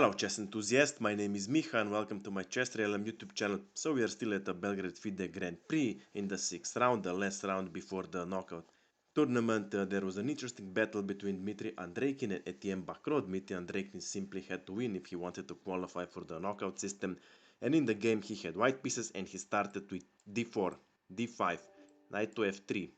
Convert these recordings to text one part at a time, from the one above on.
Hello chess enthusiasts, my name is Miha and welcome to my chessrealm YouTube channel. So we are still at the Belgrade FIDE Grand Prix in the 6th round, the last round before the knockout tournament. There was an interesting battle between Dmitry Andreikin and Etienne Bacrot. Dmitry Andreikin simply had to win if he wanted to qualify for the knockout system. And in the game he had white pieces and he started with d4, d5, knight to f3,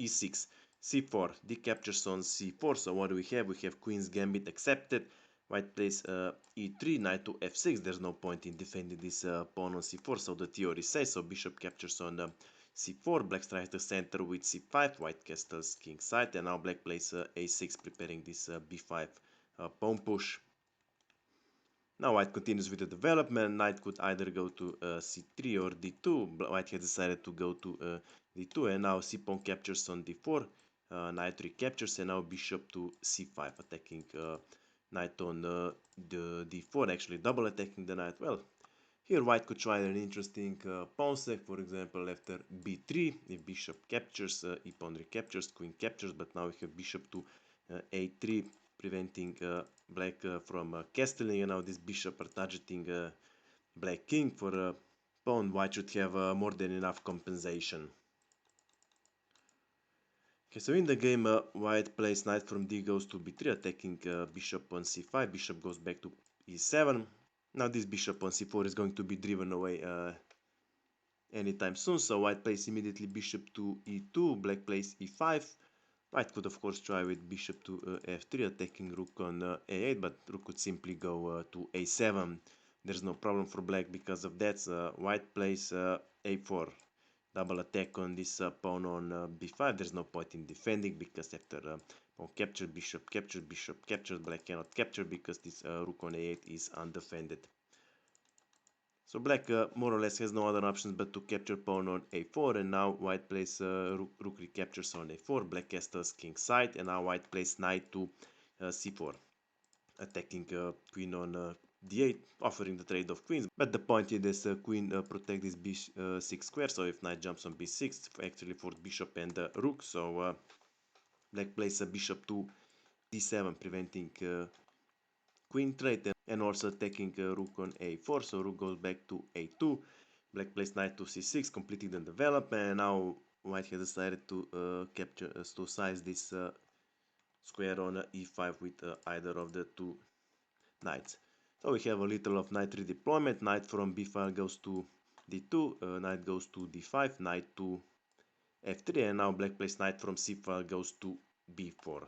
e6, c4, d captures on c4. So what do we have? We have queen's gambit accepted. White plays e3, knight to f6. There's no point in defending this pawn on c4, so the theory says. So bishop captures on c4. Black tries to center with c5. White castles king side, and now black plays a6, preparing this b5 pawn push. Now white continues with the development. Knight could either go to c3 or d2. White has decided to go to d2, and now c pawn captures on d4. Knight recaptures, and now bishop to c5, attacking knight on the d4, actually double attacking the knight. Well, here white could try an interesting pawn sack, for example, after b3. If bishop captures, e pawn recaptures, queen captures, but now we have bishop to a3, preventing black from castling, and now this bishop are targeting black king for a pawn. White should have more than enough compensation. Okay, so in the game, white plays knight from d goes to b3, attacking bishop on c5. Bishop goes back to e7. Now this bishop on c4 is going to be driven away anytime soon, so white plays immediately bishop to e2, black plays e5. White could of course try with bishop to f3, attacking rook on a8, but rook could simply go to a7. There's no problem for black because of that. White plays a4. Double attack on this pawn on b5. There's no point in defending because after pawn capture, bishop capture, bishop captured, black cannot capture because this rook on a8 is undefended. So black more or less has no other options but to capture pawn on a4, and now white plays rook recaptures on a4, black castles king side, and now white plays knight to c4, attacking queen on d8, offering the trade of queens. But the point is queen protect this b6 square, so if knight jumps on b6, actually for bishop and rook, so black plays a bishop to d7, preventing queen trade, and also attacking rook on a4, so rook goes back to a2. Black plays knight to c6, completing the development, and now white has decided to capture to size this square on e5 with either of the two knights. So we have a little of knight redeployment. Knight from b5 goes to d2, knight goes to d5, knight to f3, and now black plays knight from c5 goes to b4.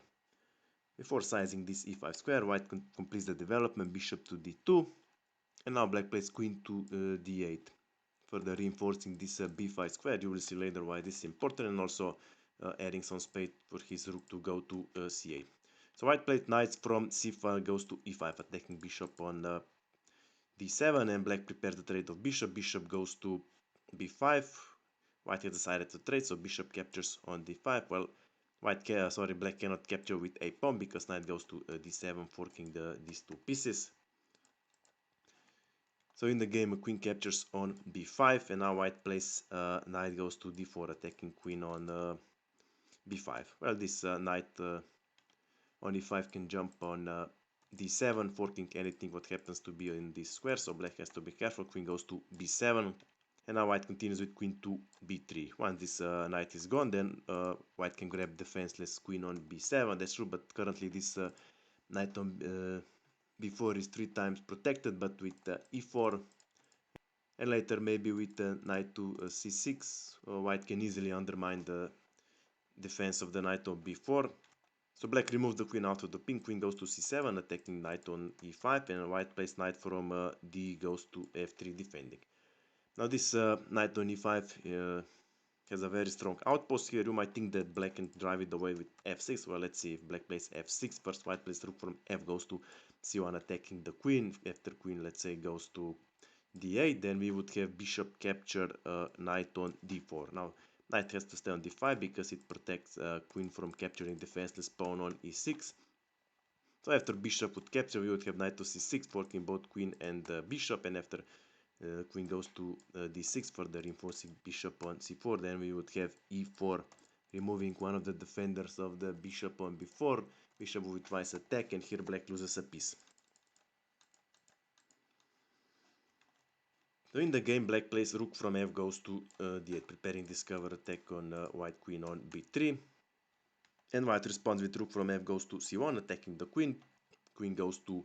Before sizing this e5 square, white completes the development, bishop to d2, and now black plays queen to d8, further reinforcing this b5 square. You will see later why this is important, and also adding some space for his rook to go to c8. So white played knights from c5 goes to e5, attacking bishop on d7, and black prepares the trade of bishop. Bishop goes to b5. White has decided to trade, so bishop captures on d5. Well, black cannot capture with a pawn because knight goes to d7, forking these two pieces. So in the game, queen captures on b5, and now white plays knight goes to d4, attacking queen on b5. Well, this knight on e5 can jump on d7, forking anything what happens to be in this square, so black has to be careful. Queen goes to b7, and now white continues with queen to b3. Once this knight is gone, then white can grab defenseless queen on b7. That's true, but currently this knight on b4 is 3 times protected, but with e4, and later maybe with knight to c6, white can easily undermine the defense of the knight on b4. So black removes the queen out of the pin, queen goes to c7, attacking knight on e5, and white plays knight from d goes to f3, defending. Now this knight on e5 has a very strong outpost here. You might think that black can drive it away with f6. Well, let's see. If black plays f6 first, white plays rook from f goes to c1, attacking the queen. After queen, let's say, goes to d8, then we would have bishop capture knight on d4. Now knight has to stay on d5 because it protects queen from capturing defenseless pawn on e6. So after bishop would capture, we would have knight to c6, forking both queen and bishop, and after queen goes to d6, further reinforcing bishop on c4, then we would have e4, removing one of the defenders of the bishop on b4. Bishop would twice attack, and here black loses a piece. So in the game, black plays rook from f goes to d8, preparing this cover attack on white queen on b3. And white responds with rook from f goes to c1, attacking the queen. Queen goes to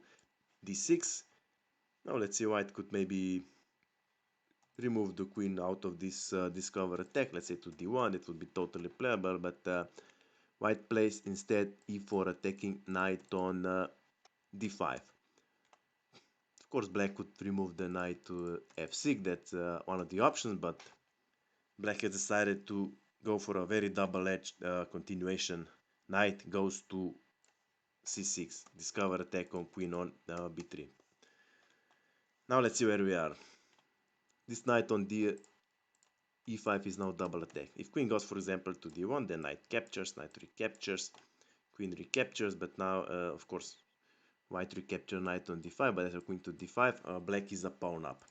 d6. Now let's see, white could maybe remove the queen out of this cover attack, let's say to d1. It would be totally playable, but white plays instead e4, attacking knight on d5. Of course, black could remove the knight to f6, that's one of the options, but black has decided to go for a very double-edged continuation. Knight goes to c6, discover attack on queen on b3. Now let's see where we are. This knight on e5 is now double attack. If queen goes, for example, to d1, then knight captures, knight recaptures, queen recaptures, but now, of course, white recapture knight on d5, but after queen to d5, black is a pawn up.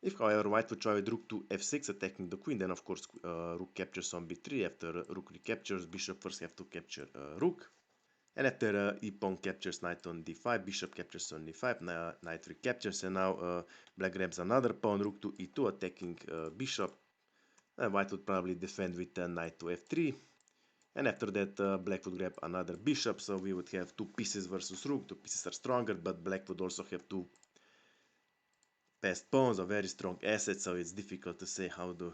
If, however, white would try with rook to f6, attacking the queen, then of course rook captures on b3. After rook recaptures, bishop first have to capture rook. And after e-pawn captures knight on d5, bishop captures on d5, knight recaptures, and now black grabs another pawn, rook to e2, attacking bishop. White would probably defend with knight to f3. And after that, black would grab another bishop, so we would have two pieces versus rook. Two pieces are stronger, but black would also have two passed pawns, a very strong asset, so it's difficult to say how the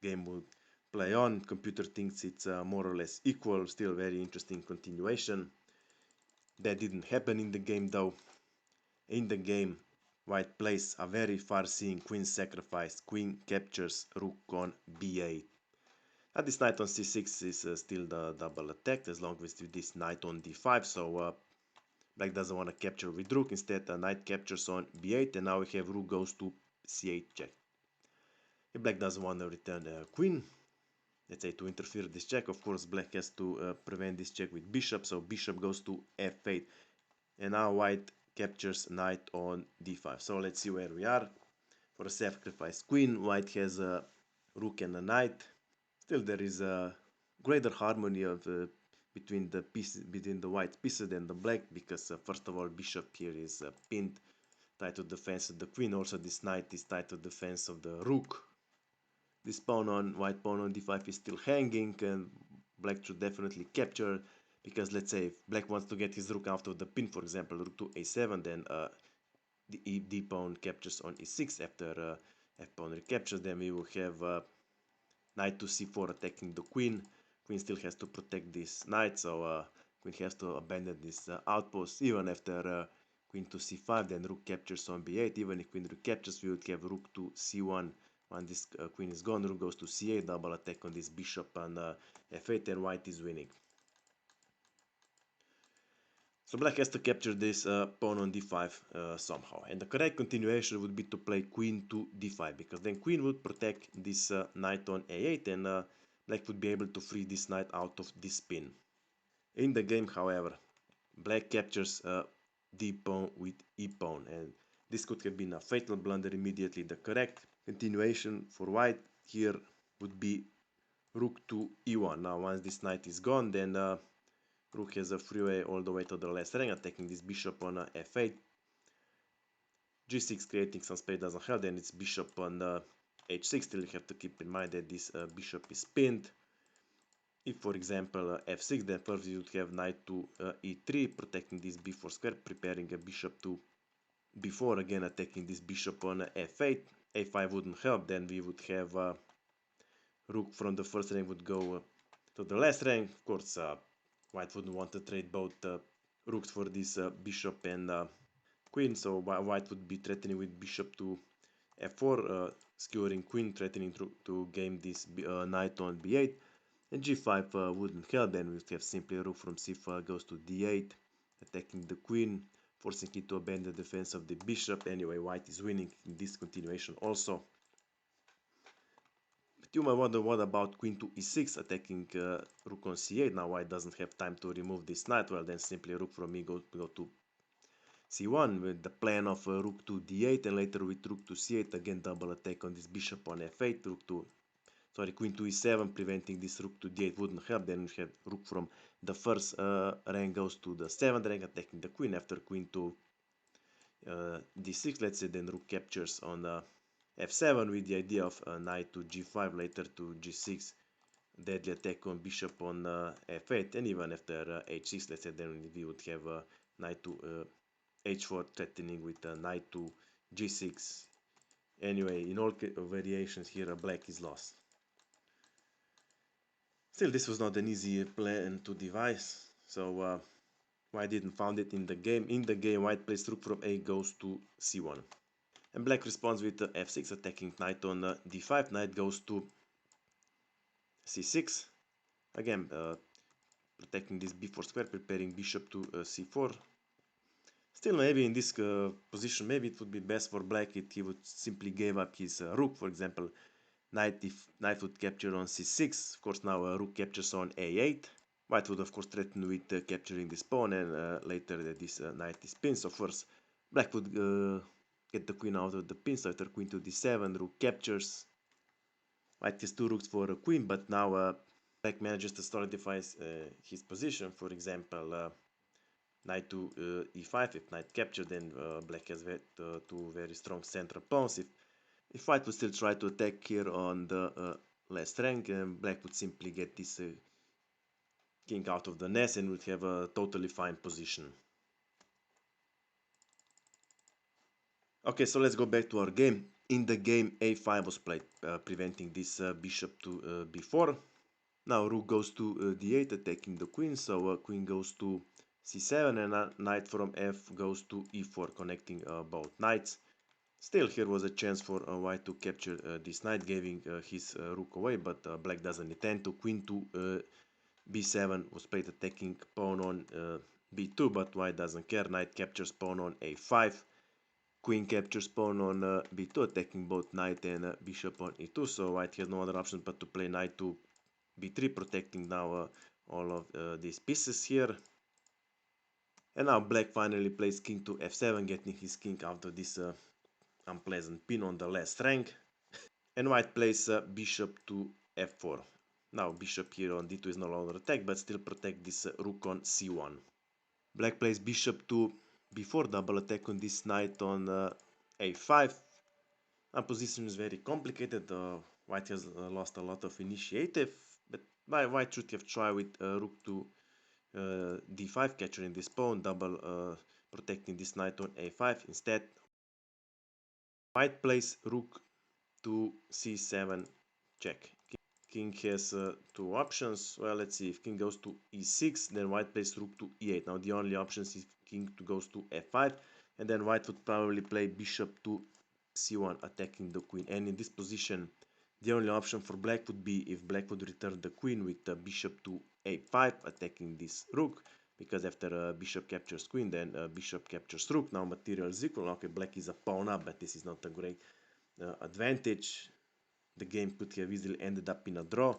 game will play on. Computer thinks it's more or less equal, still very interesting continuation. That didn't happen in the game though. In the game, white plays a very far-seeing queen sacrifice. Queen captures rook on b8. This knight on c6 is still the double attack, as long as with this knight on d5, so black doesn't want to capture with rook. Instead, knight captures on b8, and now we have rook goes to c8 check. If black doesn't want to return the queen, let's say to interfere this check, of course black has to prevent this check with bishop, so bishop goes to f8, and now white captures knight on d5. So let's see where we are. For a sacrifice queen, white has a rook and a knight. Still there is a greater harmony of between the pieces, between the white pieces and the black, because first of all, bishop here is pinned, tied to the defense of the queen. Also, this knight is tied to the defense of the rook. This white pawn on d5 is still hanging, and black should definitely capture, because let's say if black wants to get his rook out of the pin, for example, rook to a7, then the d pawn captures on e6. After f pawn recaptures, then we will have knight to c4 attacking the queen. Queen still has to protect this knight, so queen has to abandon this outpost. Even after queen to c5, then rook captures on b8. Even if queen recaptures, we would have rook to c1. When this queen is gone, rook goes to c8, double attack on this bishop on f8, and white is winning. So black has to capture this pawn on d5 somehow. And the correct continuation would be to play queen to d5, because then queen would protect this knight on a8, and black would be able to free this knight out of this pin. In the game, however, black captures d pawn with e pawn, and this could have been a fatal blunder immediately. The correct continuation for white here would be rook to e1. Now once this knight is gone, then rook has a freeway all the way to the last rank, attacking this bishop on f8. g6 creating some space doesn't help, then it's bishop on h6. Still you have to keep in mind that this bishop is pinned. If, for example, f6, then first you would have knight to e3, protecting this b4 square, preparing a bishop to b4, again attacking this bishop on f8. a5 wouldn't help, then we would have rook from the first rank would go to the last rank. Of course, white wouldn't want to trade both rooks for this bishop and queen, so white would be threatening with bishop to f4, skewering queen, threatening to game this knight on b8. And g5 wouldn't help, then we would have simply rook from c5 goes to d8, attacking the queen, forcing it to abandon the defense of the bishop. Anyway, white is winning in this continuation also. But you might wonder, what about queen to e6, attacking rook on c8? Now white doesn't have time to remove this knight. Well, then simply rook from e go to c1 with the plan of rook to d8, and later with rook to c8, again double attack on this bishop on f8, queen to e7, preventing this rook to d8 wouldn't help. Then we have rook from the first rank goes to the 7th rank, attacking the queen. After queen to d6, let's say, then rook captures on f7 with the idea of knight to g5, later to g6, deadly attack on bishop on f8, and even after h6, let's say, then we would have knight to h4 threatening with knight to g6. Anyway, in all variations here, black is lost. Still, this was not an easy plan to devise, so white didn't found it in the game. In the game, white plays rook from a goes to c1. And black responds with f6, attacking knight on d5. Knight goes to c6. Again, protecting this b4 square, preparing bishop to c4. Still, maybe in this position, maybe it would be best for black if he would simply give up his rook. For example, knight would capture on c6. Of course, now rook captures on a8. White would, of course, threaten with capturing this pawn, and later this knight is pinned. So first, black would get the queen out of the pin. So after queen to d7, rook captures. White has two rooks for a queen, but now black manages to solidify his position. For example, knight to e5. If knight captured, then black has two very strong central pawns. If white would still try to attack here on the last rank, black would simply get this king out of the nest and would have a totally fine position. Okay, so let's go back to our game. In the game, a5 was played, preventing this bishop to b4. Now rook goes to d8, attacking the queen, so queen goes to c7, and knight from f goes to e4, connecting both knights. Still, here was a chance for white to capture this knight, giving his rook away, but black doesn't intend to. Queen to b7 was played, attacking pawn on b2, but white doesn't care. Knight captures pawn on a5. Queen captures pawn on b2, attacking both knight and bishop on e2, so white has no other option but to play knight to b3, protecting now all of these pieces here. And now black finally plays king to f7, getting his king out of this unpleasant pin on the last rank. And white plays bishop to f4. Now bishop here on d2 is no longer attacked, but still protect this rook on c1. Black plays bishop to b4, double attack on this knight on a5. Our position is very complicated. White has lost a lot of initiative, but white should have tried with rook to d5, capturing this pawn, double protecting this knight on a5. Instead, white plays rook to c7 check. King has two options. Well, let's see. If king goes to e6, then white plays rook to e8. Now the only option is king goes to f5, and then white would probably play bishop to c1, attacking the queen. And in this position, the only option for black would be if black would return the queen with bishop to a5, attacking this rook, because after bishop captures queen, then bishop captures rook. Now material is equal. Okay, black is a pawn up, but this is not a great advantage. The game could have easily ended up in a draw.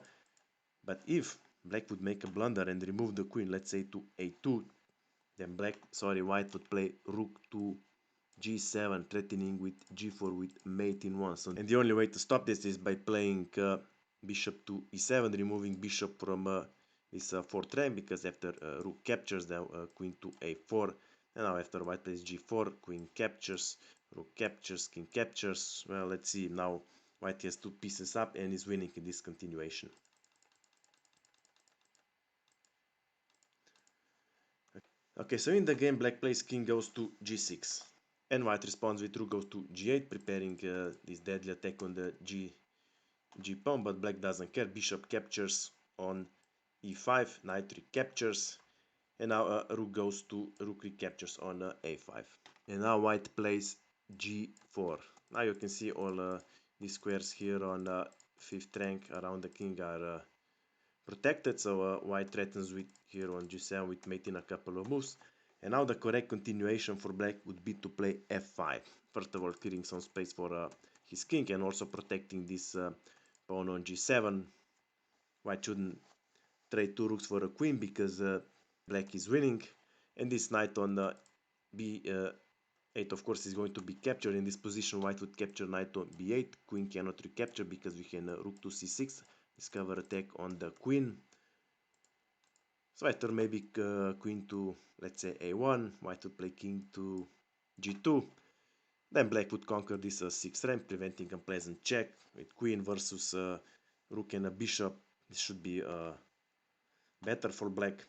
But if black would make a blunder and remove the queen, let's say to a2, then white would play rook to g7, threatening with g4 with mate in 1. So, and the only way to stop this is by playing bishop to e7, removing bishop from this fourth rank, because after rook captures, then queen to a4. And now after white plays g4, queen captures, rook captures, king captures. Well, let's see. Now white has two pieces up and is winning in this continuation. Okay, so in the game, black plays king goes to g6. And white responds with rook goes to g8, preparing this deadly attack on the g pawn, but black doesn't care. Bishop captures on e5, knight recaptures, and now rook recaptures on a5. And now white plays g4. Now you can see all these squares here on 5th rank around the king are protected, so white threatens with here on g7 with mating a couple of moves. And now the correct continuation for black would be to play f5. First of all, clearing some space for his king, and also protecting this pawn on g7. White shouldn't trade two rooks for a queen because black is winning, and this knight on b8 of course is going to be captured. In this position, white would capture knight on b8. Queen cannot recapture because we can rook to c6, discover attack on the queen. So after maybe queen to, let's say, a1, white would play king to g2. Then black would conquer this 6th rank, preventing unpleasant check with queen versus rook and a bishop. This should be better for black.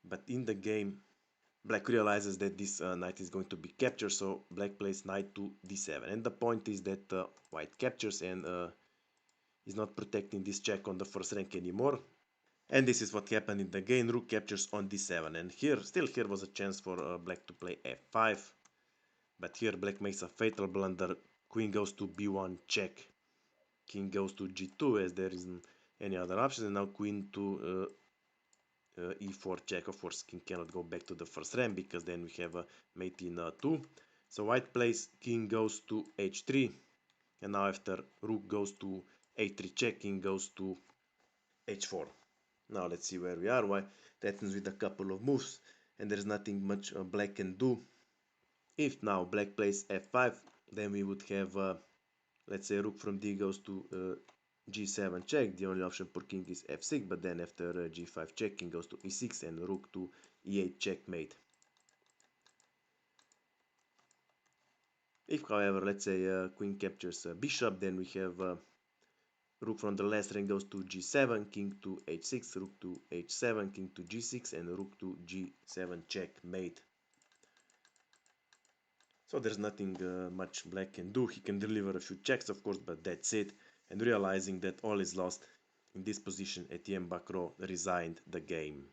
But in the game, black realizes that this knight is going to be captured, so black plays knight to d7. And the point is that white captures and is not protecting this check on the first rank anymore. And this is what happened in the game. Rook captures on d7. And here was a chance for black to play f5. But here black makes a fatal blunder. Queen goes to b1 check. King goes to g2 as there isn't any other option. And now queen to e4 check. Of course, king cannot go back to the first rank because then we have a mate in 2. So white plays king goes to h3. And now after rook goes to a3 check, king goes to h4. Now let's see where we are. Why that happens with a couple of moves, and there's nothing much black can do. If now black plays f5, then we would have, let's say, rook from d goes to g7 check. The only option for king is f6, but then after g5 check, king goes to e6 and rook to e8 checkmate. If, however, let's say queen captures bishop, then we have rook from the last rank goes to g7, king to h6, rook to h7, king to g6, and rook to g7 checkmate. So there's nothing much black can do. He can deliver a few checks, of course, but that's it. And realizing that all is lost in this position, Etienne Bacrot resigned the game.